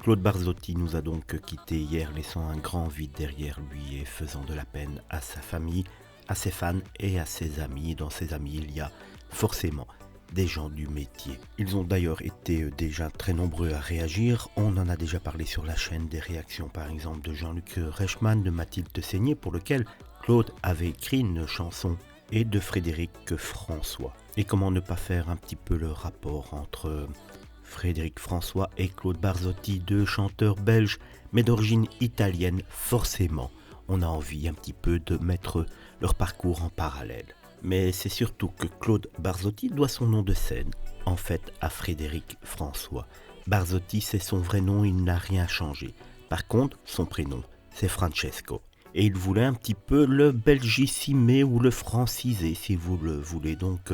Claude Barzotti nous a donc quittés hier, laissant un grand vide derrière lui et faisant de la peine à sa famille, à ses fans et à ses amis. Dans ses amis, il y a forcément des gens du métier. Ils ont d'ailleurs été déjà très nombreux à réagir. On en a déjà parlé sur la chaîne, des réactions par exemple de Jean-Luc Reichmann, de Mathilde Seigné, pour lequel Claude avait écrit une chanson, et de Frédéric François. Et comment ne pas faire un petit peu le rapport entre Frédéric François et Claude Barzotti, deux chanteurs belges mais d'origine italienne. Forcément, on a envie un petit peu de mettre leur parcours en parallèle. Mais c'est surtout que Claude Barzotti doit son nom de scène, en fait, à Frédéric François. Barzotti, c'est son vrai nom, il n'a rien changé. Par contre, son prénom, c'est Francesco. Et il voulait un petit peu le belgicimer ou le franciser, si vous le voulez. Donc,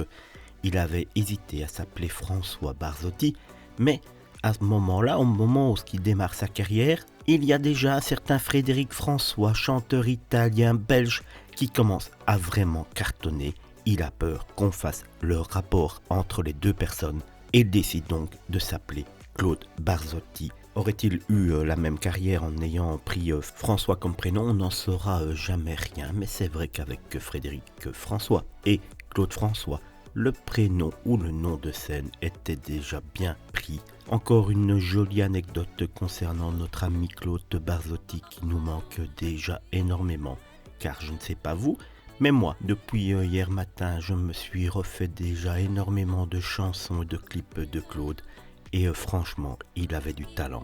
il avait hésité à s'appeler François Barzotti, mais à ce moment-là, au moment où il démarre sa carrière, il y a déjà un certain Frédéric François, chanteur italien belge, qui commence à vraiment cartonner. Il a peur qu'on fasse le rapport entre les deux personnes et décide donc de s'appeler Claude Barzotti. Aurait-il eu la même carrière en ayant pris François comme prénom? On n'en saura jamais rien, mais c'est vrai qu'avec Frédéric François et Claude François, le prénom ou le nom de scène était déjà bien pris. Encore une jolie anecdote concernant notre ami Claude Barzotti qui nous manque déjà énormément. Car je ne sais pas vous, mais moi, depuis hier matin, je me suis refait déjà énormément de chansons et de clips de Claude. Et franchement, il avait du talent.